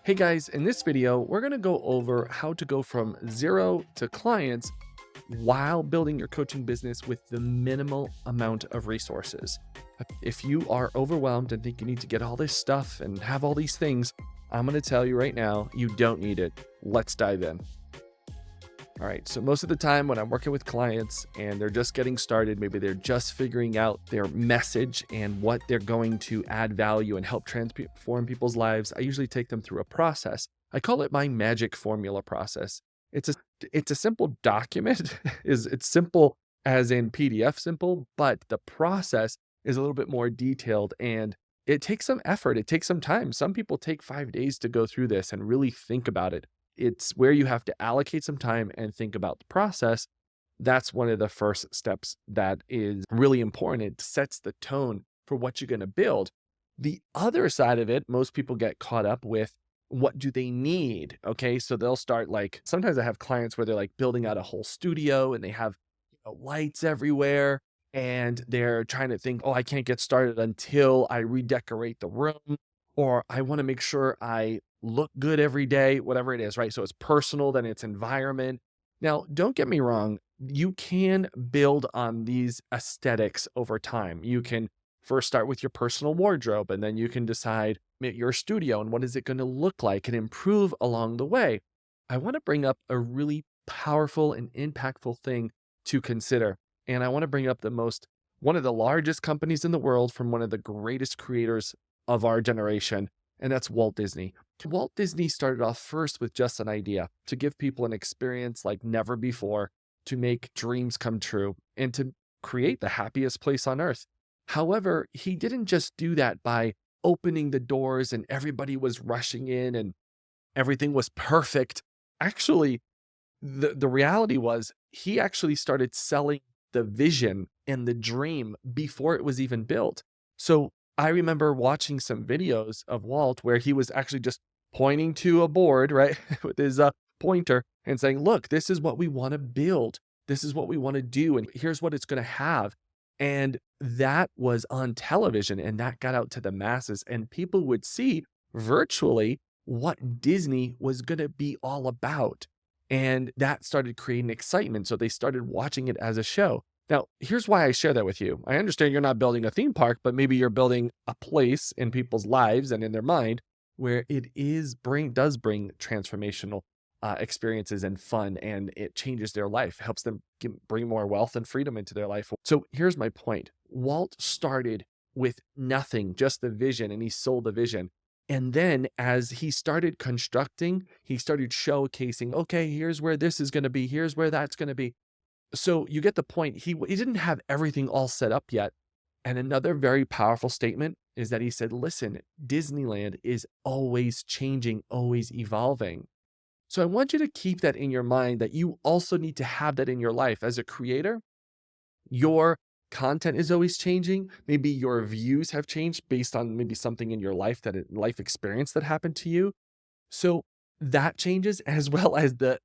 Hey guys, in this video, we're going to go over how to go from zero to clients while building your coaching business with the minimal amount of resources. If you are overwhelmed and think you need to get all this stuff and have all these things, I'm going to tell you right now, you don't need it. Let's dive in. All right, so most of the time when I'm working with clients and they're just getting started, maybe they're just figuring out their message and what they're going to add value and help transform people's lives, I usually take them through a process. I call it my magic formula process. It's a simple document. It's simple as in PDF simple, but the process is a little bit more detailed and it takes some effort. It takes some time. Some people take 5 days to go through this and really think about it. It's where you have to allocate some time and think about the process. That's one of the first steps that is really important. It sets the tone for what you're going to build. The other side of it, most people get caught up with what do they need? Okay. So they'll start like, sometimes I have clients where they're like building out a whole studio and they have lights everywhere and they're trying to think, oh, I can't get started until I redecorate the room, or I want to make sure I look good every day, whatever it is, right? So it's personal, then it's environment. Now, don't get me wrong, you can build on these aesthetics over time. You can first start with your personal wardrobe, and then you can decide your studio and what is it going to look like and improve along the way. I want to bring up a really powerful and impactful thing to consider. And I want to bring up one of the largest companies in the world from one of the greatest creators of our generation, and that's Walt Disney. Walt Disney started off first with just an idea to give people an experience like never before, to make dreams come true, and to create the happiest place on earth. However, he didn't just do that by opening the doors and everybody was rushing in and everything was perfect. Actually, the reality was he actually started selling the vision and the dream before it was even built. So I remember watching some videos of Walt where he was actually just pointing to a board, right, with his pointer and saying, look, this is what we want to build. This is what we want to do. And here's what it's going to have. And that was on television and that got out to the masses and people would see virtually what Disney was going to be all about. And that started creating excitement. So they started watching it as a show. Now, here's why I share that with you. I understand you're not building a theme park, but maybe you're building a place in people's lives and in their mind where does bring transformational experiences and fun, and it changes their life, helps them bring more wealth and freedom into their life. So here's my point. Walt started with nothing, just the vision, and he sold the vision. And then as he started constructing, he started showcasing, okay, here's where this is going to be. Here's where that's going to be. So you get the point. He didn't have everything all set up yet. And another very powerful statement is that he said, listen, Disneyland is always changing, always evolving. So I want you to keep that in your mind, that you also need to have that in your life. As a creator, your content is always changing. Maybe your views have changed based on maybe something in your life, life experience that happened to you. So that changes, as well as the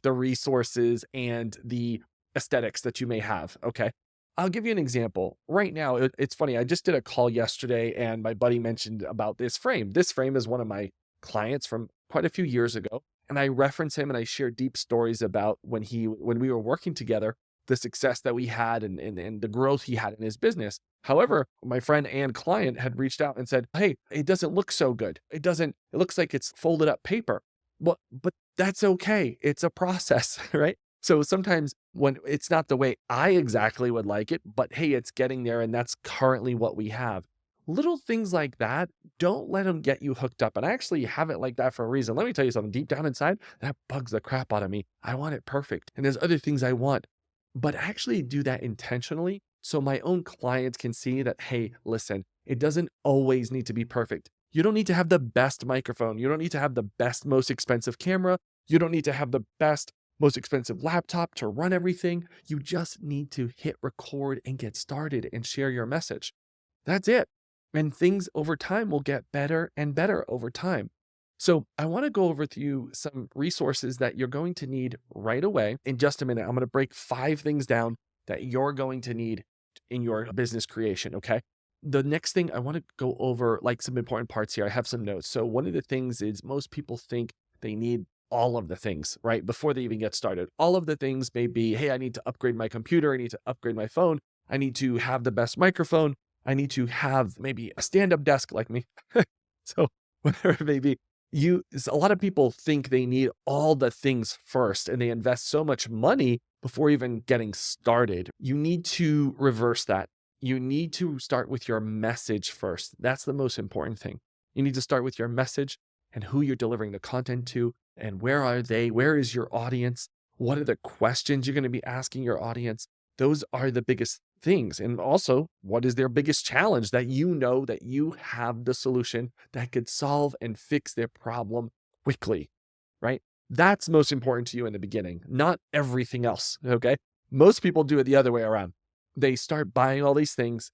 resources and the aesthetics that you may have. Okay. I'll give you an example. Right now, it's funny. I just did a call yesterday and my buddy mentioned about this frame. This frame is one of my clients from quite a few years ago. And I reference him and I share deep stories about when we were working together, the success that we had and the growth he had in his business. However, my friend and client had reached out and said, hey, it doesn't look so good. It looks like it's folded up paper. But that's okay. It's a process, right? So sometimes when it's not the way I exactly would like it, but hey, it's getting there and that's currently what we have. Little things like that, don't let them get you hooked up. And I actually have it like that for a reason. Let me tell you something, deep down inside, that bugs the crap out of me. I want it perfect. And there's other things I want, but actually do that intentionally so my own clients can see that, hey, listen, it doesn't always need to be perfect. You don't need to have the best microphone. You don't need to have the best, most expensive camera. You don't need to have the best, most expensive laptop to run everything. You just need to hit record and get started and share your message. That's it. And things over time will get better and better over time. So I want to go over with you some resources that you're going to need right away. In just a minute, I'm going to break 5 things down that you're going to need in your business creation. Okay. The next thing I want to go over, like some important parts here. I have some notes. So one of the things is most people think they need all of the things, right? Before they even get started. All of the things may be, hey, I need to upgrade my computer. I need to upgrade my phone. I need to have the best microphone. I need to have maybe a stand-up desk like me. So whatever it may be, a lot of people think they need all the things first and they invest so much money before even getting started. You need to reverse that. You need to start with your message first. That's the most important thing. You need to start with your message and who you're delivering the content to and where are they? Where is your audience? What are the questions you're going to be asking your audience? Those are the biggest things. And also, what is their biggest challenge that you know that you have the solution that could solve and fix their problem quickly, right? That's most important to you in the beginning, not everything else, okay? Most people do it the other way around. They start buying all these things,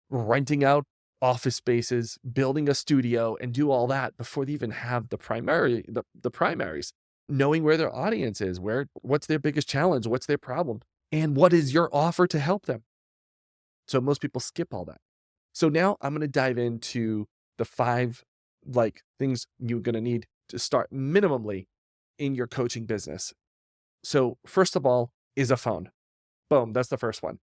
renting out office spaces, building a studio, and do all that before they even have the primaries, knowing where their audience is, what's their biggest challenge, what's their problem, and what is your offer to help them. So most people skip all that. So now I'm going to dive into the 5 things you're going to need to start minimally in your coaching business. So first of all is a phone. Boom, that's the first one.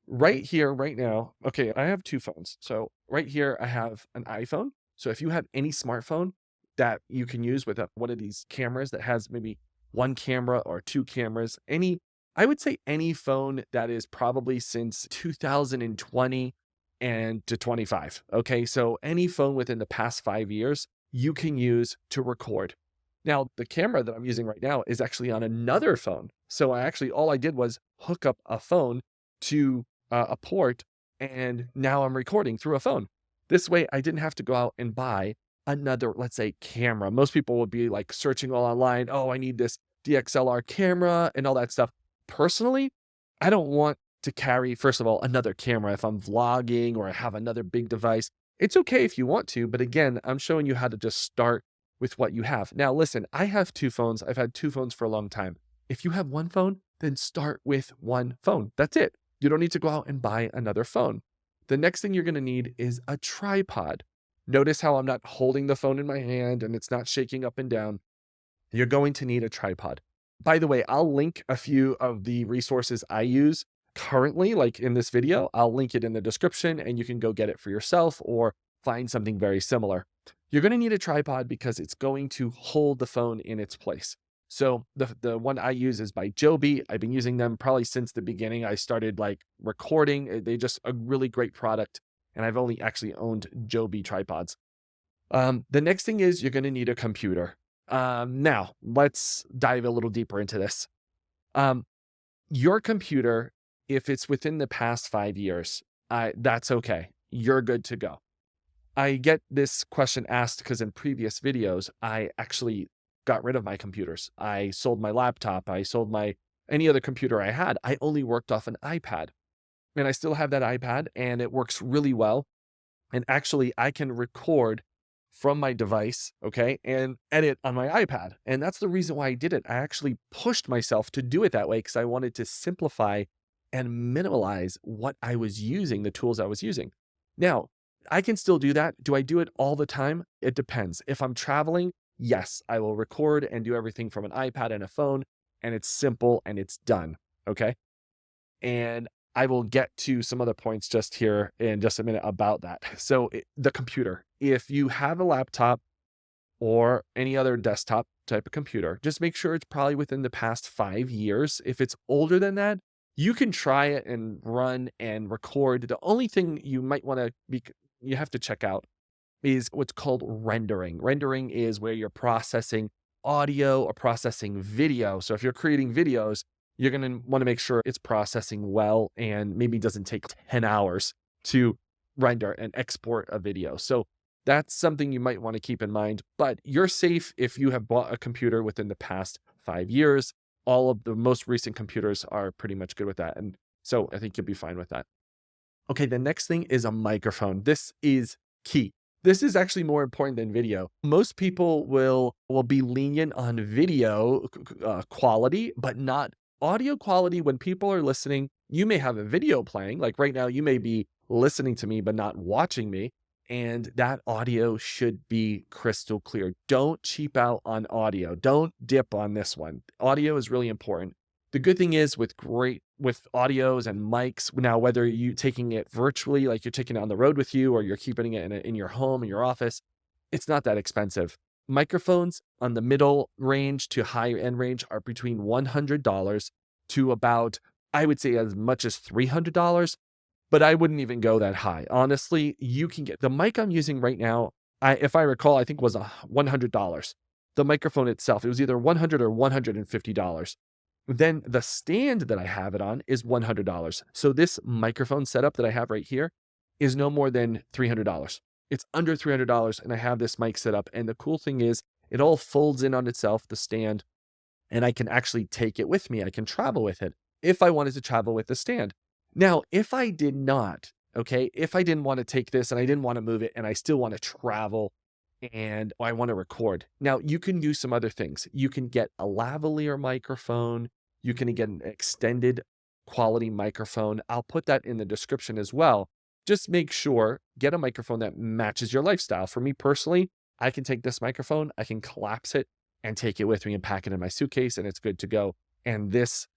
Right here, right now, okay, I have 2 phones. So right here, I have an iPhone. So if you have any smartphone that you can use with one of these cameras that has maybe 1 camera or 2 cameras, I would say any phone that is probably since 2020 and to 25. Okay, so any phone within the past 5 years, you can use to record. Now, the camera that I'm using right now is actually on another phone. So all I did was hook up a phone to a port, and now I'm recording through a phone. This way, I didn't have to go out and buy another, let's say, camera. Most people would be like searching all online. Oh, I need this DXLR camera and all that stuff. Personally, I don't want to carry, first of all, another camera if I'm vlogging or I have another big device. It's okay if you want to, but again, I'm showing you how to just start with what you have. Now, listen, I have 2 phones. I've had 2 phones for a long time. If you have 1 phone, then start with 1 phone. That's it. You don't need to go out and buy another phone. The next thing you're going to need is a tripod. Notice how I'm not holding the phone in my hand and it's not shaking up and down. You're going to need a tripod. By the way, I'll link a few of the resources I use currently, like in this video. I'll link it in the description and you can go get it for yourself or find something very similar. You're going to need a tripod because it's going to hold the phone in its place. So the one I use is by Joby. I've been using them probably since the beginning. I started recording. They just a really great product. And I've only actually owned Joby tripods. The next thing is you're going to need a computer. Now let's dive a little deeper into this. Your computer, if it's within the past 5 years, that's okay. You're good to go. I get this question asked because in previous videos, I actually got rid of my computers. I sold my laptop. I sold any other computer I had. I only worked off an iPad, and I still have that iPad and it works really well. And actually I can record from my device, okay, and edit on my iPad. And that's the reason why I did it. I actually pushed myself to do it that way because I wanted to simplify and minimize what I was using, the tools I was using. Now, I can still do that. Do I do it all the time? It depends. If I'm traveling, yes, I will record and do everything from an iPad and a phone, and it's simple and it's done, okay? And I will get to some other points just here in just a minute about that. So the computer, if you have a laptop or any other desktop type of computer, just make sure it's probably within the past 5 years. If it's older than that, you can try it and run and record. The only thing you might want to you have to check out is what's called rendering. Rendering is where you're processing audio or processing video. So if you're creating videos, you're going to want to make sure it's processing well and maybe doesn't take 10 hours to render and export a video. So that's something you might want to keep in mind, but you're safe if you have bought a computer within the past 5 years. All of the most recent computers are pretty much good with that. And so I think you'll be fine with that. Okay, the next thing is a microphone. This is key. This is actually more important than video. Most people will be lenient on video quality, but not audio quality. When people are listening, you may have a video playing. Like right now, you may be listening to me, but not watching me. And that audio should be crystal clear. Don't cheap out on audio. Don't dip on this one. Audio is really important. The good thing is with audios and mics, now, whether you taking it virtually, like you're taking it on the road with you, or you're keeping it in your home, in your office, it's not that expensive. Microphones on the middle range to higher end range are between $100 to about, I would say, as much as $300, but I wouldn't even go that high. Honestly, you can get the mic I'm using right now. If I recall, I think was $100. The microphone itself, it was either $100 or $150. Then the stand that I have it on is $100. So this microphone setup that I have right here is no more than $300. It's under $300, and I have this mic set up. And the cool thing is it all folds in on itself, the stand, and I can actually take it with me. I can travel with it if I wanted to travel with the stand. Now, if I did not, okay, if I didn't want to take this and I didn't want to move it and I still want to travel and I want to record. Now, you can do some other things. You can get a lavalier microphone. You can get an extended quality microphone. I'll put that in the description as well. Just make sure, get a microphone that matches your lifestyle. For me personally, I can take this microphone, I can collapse it and take it with me and pack it in my suitcase, and it's good to go. And this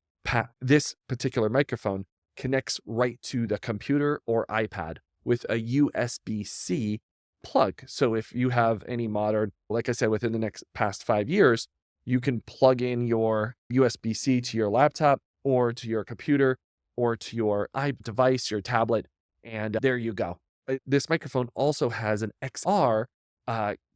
particular microphone connects right to the computer or iPad with a USB-C plug. So if you have any modern, like I said, within the past 5 years, you can plug in your USB-C to your laptop or to your computer or to your device, your tablet, and there you go. This microphone also has an XR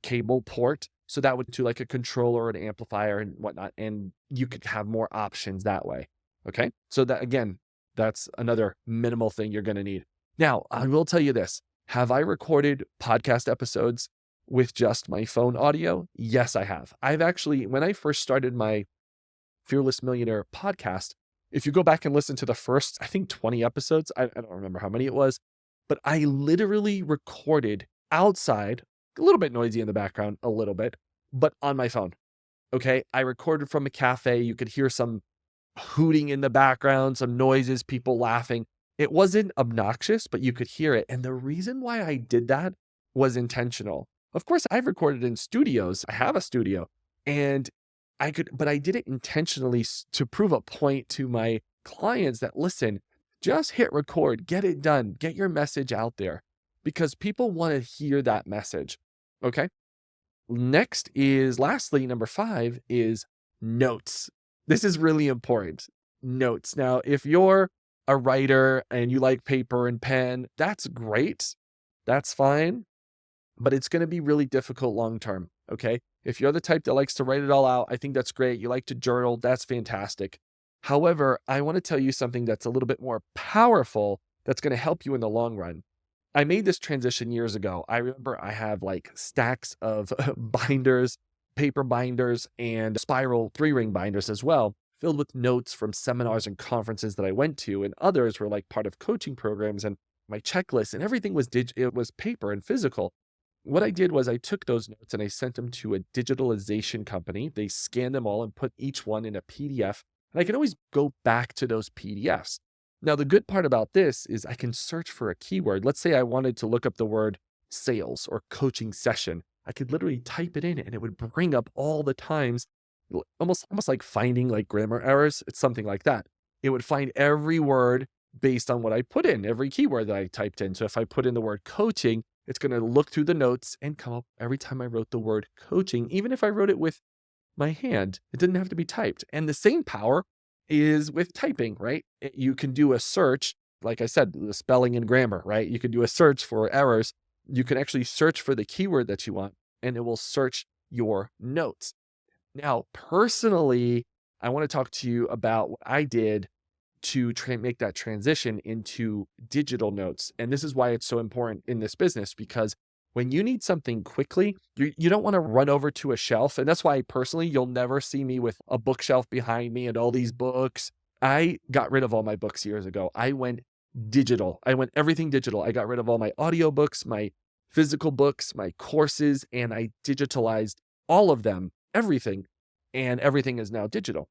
cable port, so that would do like a controller, an amplifier, and whatnot, and you could have more options that way. Okay, so that again, that's another minimal thing you're going to need. Now, I will tell you this: have I recorded podcast episodes with just my phone audio? Yes, I have. I've actually, when I first started my Fearless Millionaire podcast, if you go back and listen to the first, I think 20 episodes, I don't remember how many it was, but I literally recorded outside, a little bit noisy in the background, a little bit, but on my phone. Okay. I recorded from a cafe. You could hear some hooting in the background, some noises, people laughing. It wasn't obnoxious, but you could hear it. And the reason why I did that was intentional. Of course, I've recorded in studios. I have a studio, and but I did it intentionally to prove a point to my clients that, listen, just hit record, get it done, get your message out there, because people want to hear that message. Okay. Lastly, number 5 is notes. This is really important. Notes. Now, if you're a writer and you like paper and pen, that's great. That's fine. But it's going to be really difficult long-term. Okay. If you're the type that likes to write it all out, I think that's great. You like to journal, that's fantastic. However, I want to tell you something that's a little bit more powerful that's going to help you in the long run. I made this transition years ago. I remember I have like stacks of binders, paper binders, and spiral 3-ring binders as well, filled with notes from seminars and conferences that I went to, and others were like part of coaching programs, and my checklist and everything was it was paper and physical. What I did was I took those notes and I sent them to a digitalization company. They scanned them all and put each one in a PDF. And I can always go back to those PDFs. Now, the good part about this is I can search for a keyword. Let's say I wanted to look up the word sales or coaching session. I could literally type it in and it would bring up all the times, almost like finding like grammar errors. It's something like that. It would find every word based on what I put in, every keyword that I typed in. So if I put in the word coaching, it's going to look through the notes and come up every time I wrote the word coaching, even if I wrote it with my hand. It didn't have to be typed. And the same power is with typing, right? You can do a search, like I said, the spelling and grammar, right? You can do a search for errors. You can actually search for the keyword that you want, and it will search your notes. Now, personally, I want to talk to you about what I did to make that transition into digital notes. And this is why it's so important in this business, because when you need something quickly, you don't want to run over to a shelf. And that's why personally, you'll never see me with a bookshelf behind me and all these books. I got rid of all my books years ago. I went digital. I went everything digital. I got rid of all my audiobooks, my physical books, my courses, and I digitalized all of them, everything. And everything is now digital.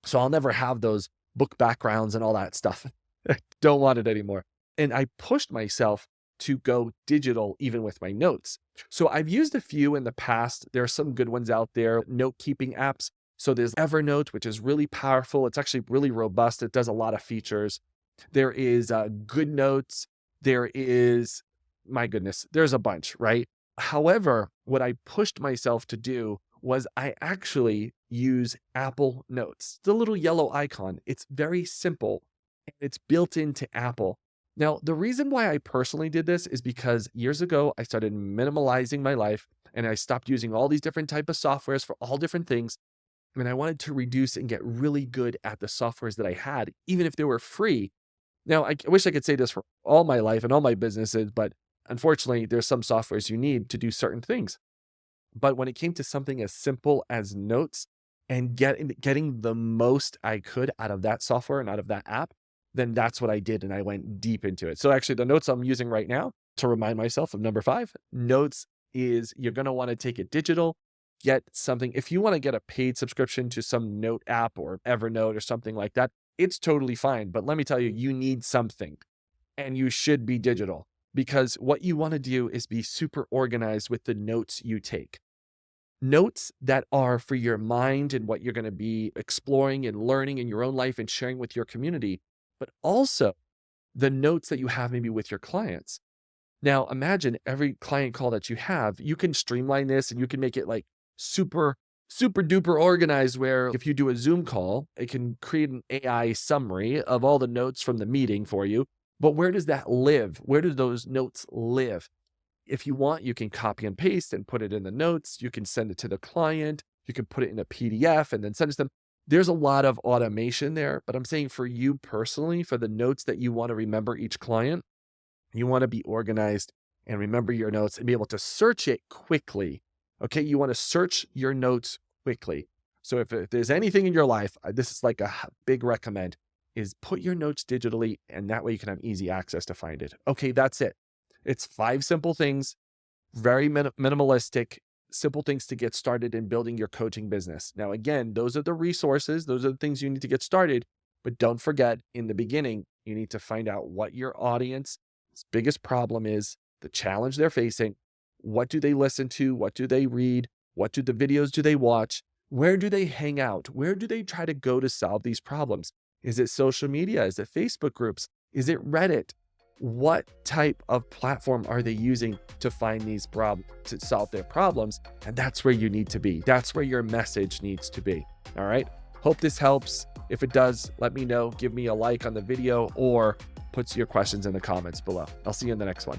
So I'll never have those book backgrounds and all that stuff. I don't want it anymore. And I pushed myself to go digital even with my notes. So I've used a few in the past. There are some good ones out there, note-keeping apps. So there's Evernote, which is really powerful. It's actually really robust. It does a lot of features. There is GoodNotes. There is, my goodness, there's a bunch, right? However, what I pushed myself to do was I actually use Apple Notes, the little yellow icon. It's very simple and it's built into Apple. Now, the reason why I personally did this is because years ago, I started minimalizing my life and I stopped using all these different type of softwares for all different things. And I wanted to reduce and get really good at the softwares that I had, even if they were free. Now, I wish I could say this for all my life and all my businesses, but unfortunately, there's some softwares you need to do certain things. But when it came to something as simple as notes and getting the most I could out of that software and out of that app, then that's what I did. And I went deep into it. So actually the notes I'm using right now to remind myself of number 5, notes is you're going to want to take it digital, get something. If you want to get a paid subscription to some note app or Evernote or something like that, it's totally fine. But let me tell you, you need something and you should be digital because what you want to do is be super organized with the notes you take. Notes that are for your mind and what you're going to be exploring and learning in your own life and sharing with your community, but also the notes that you have maybe with your clients. Now, imagine every client call that you have, you can streamline this and you can make it like super duper organized where if you do a Zoom call, it can create an AI summary of all the notes from the meeting for you. But where does that live? Where do those notes live? If you want, you can copy and paste and put it in the notes. You can send it to the client. You can put it in a PDF and then send it to them. There's a lot of automation there, but I'm saying for you personally, for the notes that you want to remember each client, you want to be organized and remember your notes and be able to search it quickly. Okay, you want to search your notes quickly. So if there's anything in your life, this is like a big recommend, is put your notes digitally and that way you can have easy access to find it. Okay, that's it. It's 5 simple things, very minimalistic, simple things to get started in building your coaching business. Now, again, those are the resources. Those are the things you need to get started. But don't forget, in the beginning, you need to find out what your audience's biggest problem is, the challenge they're facing. What do they listen to? What do they read? What do the videos do they watch? Where do they hang out? Where do they try to go to solve these problems? Is it social media? Is it Facebook groups? Is it Reddit? What type of platform are they using to find these problems, to solve their problems? And that's where you need to be. That's where your message needs to be. All right. Hope this helps. If it does, let me know. Give me a like on the video or put your questions in the comments below. I'll see you in the next one.